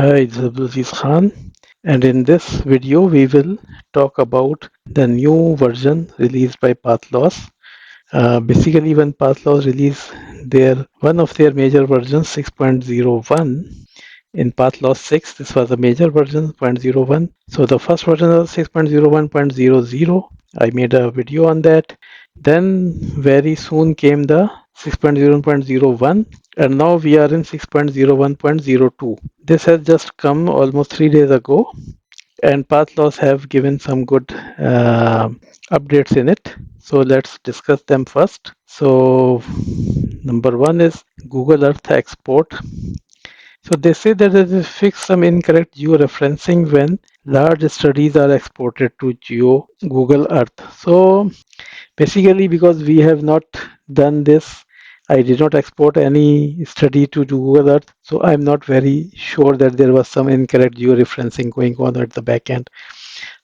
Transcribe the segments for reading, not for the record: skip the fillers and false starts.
It's Abdulaziz Khan, and in this video we will talk about the new version released by Pathloss. Basically, when Pathloss released one of their major versions, 6.01, in Pathloss 6, this was a major version, 0.01. So the first version was 6.01.00. I made a video on that. Then very soon came the 6.0.01, and now we are in 6.01.02. This has just come almost 3 days ago, and Pathloss have given some good updates in it. So let's discuss them first. So number one is Google Earth export. So they say that it is fix some incorrect georeferencing when large studies are exported to Google Earth. So basically, because we have not done this, I did not export any study to Google Earth, so I'm not very sure that there was some incorrect georeferencing going on at the back end.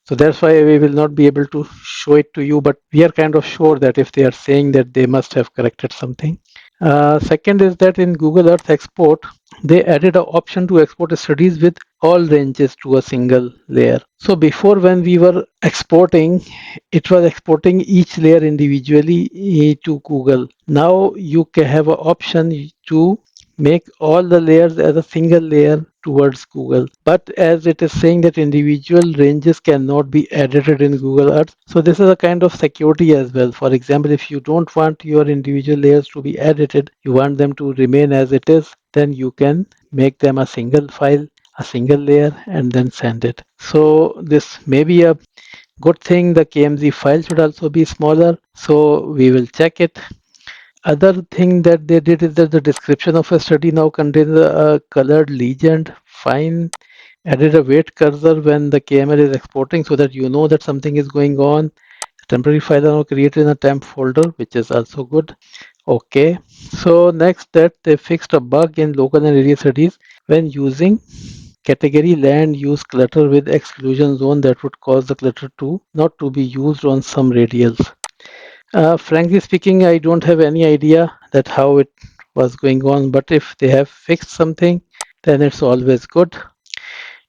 So that's why we will not be able to show it to you, but we are kind of sure that if they are saying that, they must have corrected something. Second is that in Google Earth export, they added an option to export studies with all ranges to a single layer. So before, when we were exporting, it was exporting each layer individually to Google. Now you can have an option to make all the layers as a single layer towards Google. But as it is saying that individual ranges cannot be edited in Google Earth, so this is a kind of security as well. For example, if you don't want your individual layers to be edited, you want them to remain as it is, then you can make them a single file, a single layer, and then send it. So this may be a good thing. The KMZ file should also be smaller, so we will check it. Other thing that they did is that the description of a study now contains a colored legend. Fine. Added a weight cursor when the KML is exporting so that you know that something is going on. Temporary files are now created in a temp folder, which is also good. Okay. So next, that they fixed a bug in local and area studies when using category land use clutter with exclusion zone that would cause the clutter to not to be used on some radials. Frankly speaking, I don't have any idea that how it was going on, but if they have fixed something, then it's always good.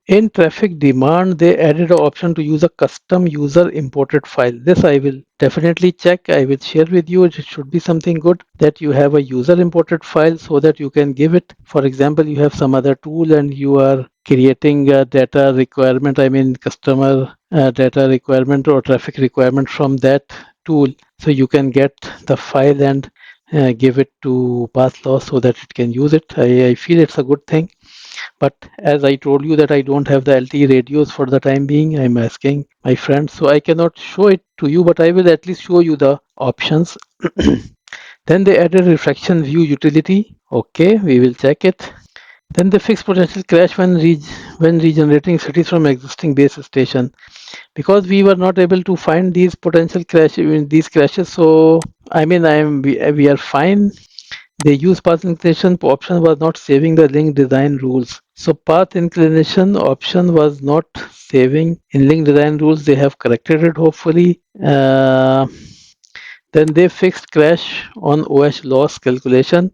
In traffic demand, they added an option to use a custom user imported file. This I will definitely check. I will share with you. It should be something good that you have a user imported file so that you can give it. For example, you have some other tool and you are creating a data requirement, I mean customer data requirement or traffic requirement from that tool. So you can get the file and give it to Pathloss so that it can use it. I feel it's a good thing. But as I told you that I don't have the LTE radios for the time being, I'm asking my friends, so I cannot show it to you, but I will at least show you the options. Then they added reflection view utility. Okay, we will check it. Then they fix potential crash when regenerating cities from existing base station. Because we were not able to find these potential these crashes, so I mean we are fine. They use path inclination option was not saving the link design rules. So path inclination option was not saving in link design rules. They have corrected it hopefully. Then they fixed crash on OH loss calculation.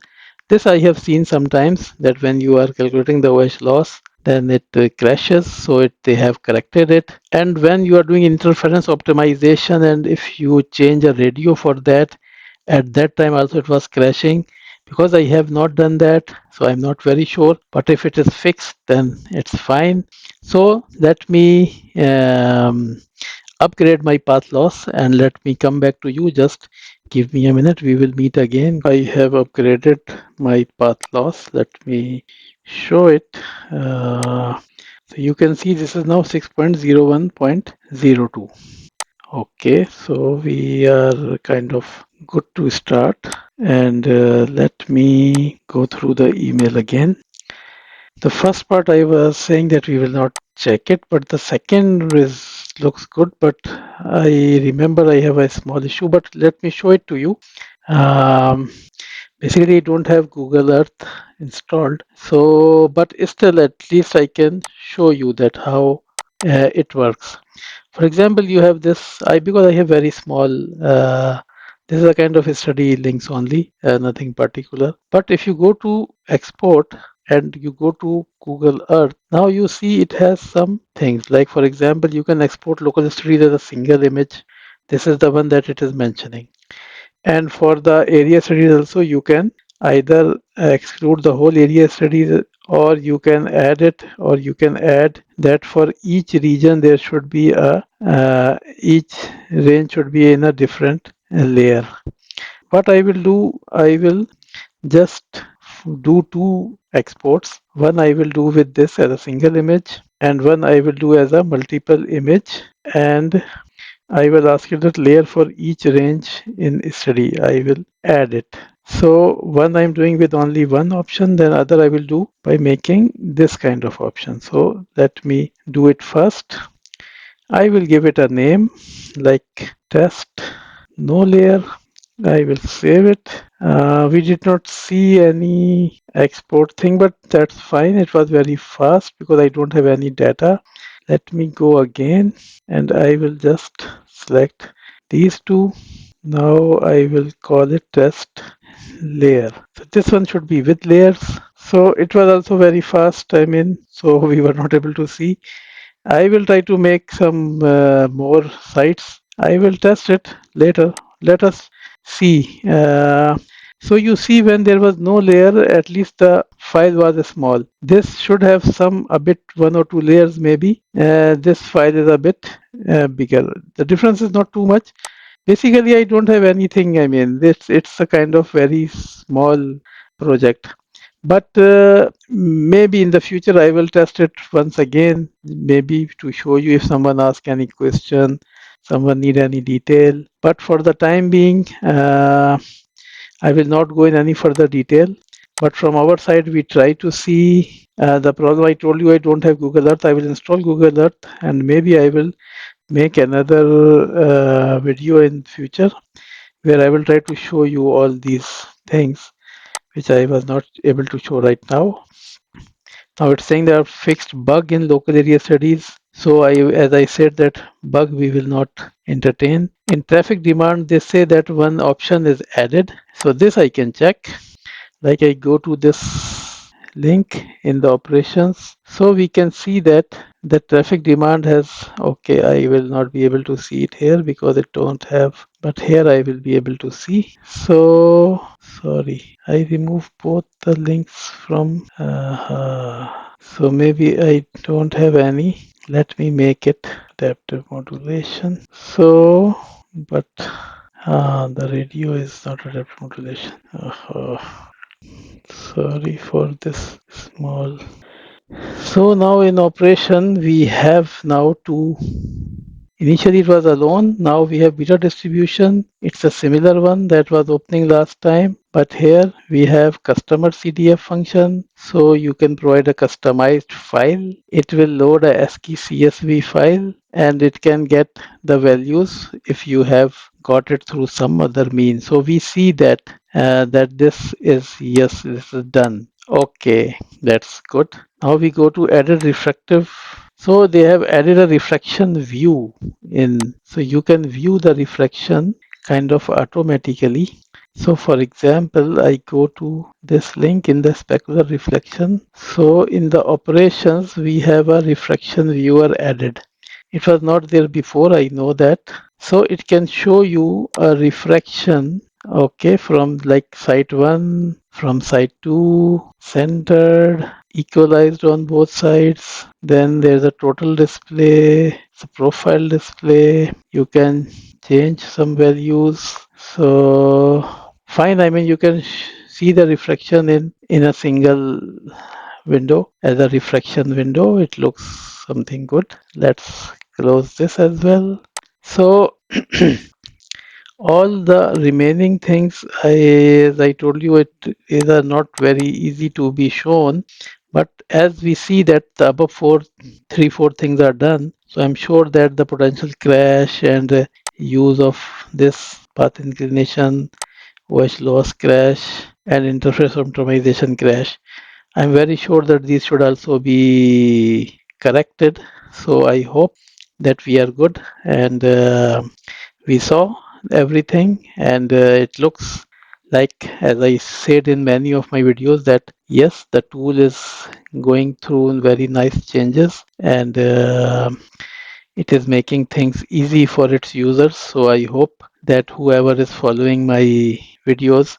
This I have seen sometimes that when you are calculating the OH loss, then it crashes. So they have corrected it. And when you are doing interference optimization, and if you change a radio for that, at that time also it was crashing. Because I have not done that, so I'm not very sure. But if it is fixed, then it's fine. So let me upgrade my Pathloss and let me come back to you. Just give me a minute. We will meet again. I have upgraded my Pathloss. Let me show it. So you can see this is now 6.01.02. Okay, so we are kind of good to start. And let me go through the email again. The first part I was saying that we will not check it, but the second looks good. But I remember I have a small issue, but let me show it to you. Um, Basically, I don't have Google Earth installed, so but still, at least I can show you that how it works. For example, you have this. Because I have very small. This is a kind of study links only, nothing particular. But if you go to export, and you go to Google Earth, now you see it has some things. Like for example, you can export local studies as a single image. This is the one that it is mentioning. And for the area studies also, you can either exclude the whole area studies, or you can add it, or you can add that for each region there should be a each range should be in a different layer. What I will do, I will just do two exports. One I will do with this as a single image, and one I will do as a multiple image, and I will ask you that layer for each range in study. I will add it. So one I'm doing with only one option, then other I will do by making this kind of option. So let me do it first. I will give it a name like test, no layer. I will save it. We did not see any export thing, but that's fine. It was very fast because I don't have any data. Let me go again, and I will just select these two. Now I will call it test layer. So this one should be with layers. So it was also very fast. I mean, so we were not able to see. I will try to make some more sites. I will test it later. Let us see. So you see, when there was no layer, at least the file was small. This should have some a bit, one or two layers maybe. This file is a bit bigger. The difference is not too much. Basically, I don't have anything. I mean, it's a kind of very small project. But maybe in the future I will test it once again, maybe to show you if someone asks any question, someone need any detail. But for the time being, I will not go in any further detail. But from our side, we try to see the problem. I told you I don't have Google Earth. I will install Google Earth, and maybe I will make another video in future where I will try to show you all these things which I was not able to show right now. Now it's saying there are fixed bug in local area studies. So as I said, that bug we will not entertain. In traffic demand, they say that one option is added. So this I can check. Like I go to this link in the operations. So we can see that the traffic demand has, okay, I will not be able to see it here because it don't have, but here I will be able to see. So sorry, I remove both the links from, so maybe I don't have any. Let me make it adaptive modulation. So, but the radio is not adaptive modulation. Sorry for this small. So now in operation we have now two. Initially it was alone, now we have beta distribution. It's a similar one that was opening last time, but here we have customer CDF function. So you can provide a customized file. It will load a ASCII CSV file, and it can get the values if you have got it through some other means. So we see that that this is, yes, this is done. Okay, that's good. Now we go to added refractive. So they have added a refraction view in, so you can view the refraction kind of automatically. So for example, I go to this link in the specular reflection. So in the operations, we have a refraction viewer added. It was not there before, I know that. So it can show you a refraction, okay, from like site 1, from site 2, centered, equalized on both sides. Then there's a total display, it's a profile display. You can change some values. So fine, I mean, you can see the reflection in a single window as a reflection window. It looks something good. Let's close this as well. So all the remaining things, as I told you, it is not very easy to be shown. But as we see that the above three, four things are done, so I'm sure that the potential crash and use of this path inclination, OH loss crash, and interface optimization crash, I'm very sure that these should also be corrected. So I hope that we are good, and we saw everything, and it looks Like as I said in many of my videos that yes, the tool is going through very nice changes, and it is making things easy for its users. So I hope that whoever is following my videos,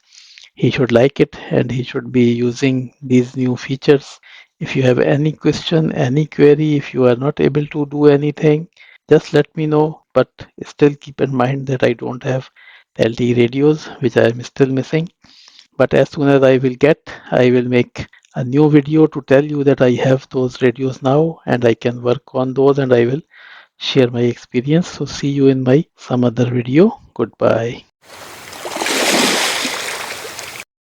he should like it and he should be using these new features. If you have any question, any query, if you are not able to do anything, just let me know. But still keep in mind that I don't have LTE radios, which I am still missing. But as soon as I will get, I will make a new video to tell you that I have those radios now and I can work on those, and I will share my experience. So see you in my some other video. Goodbye.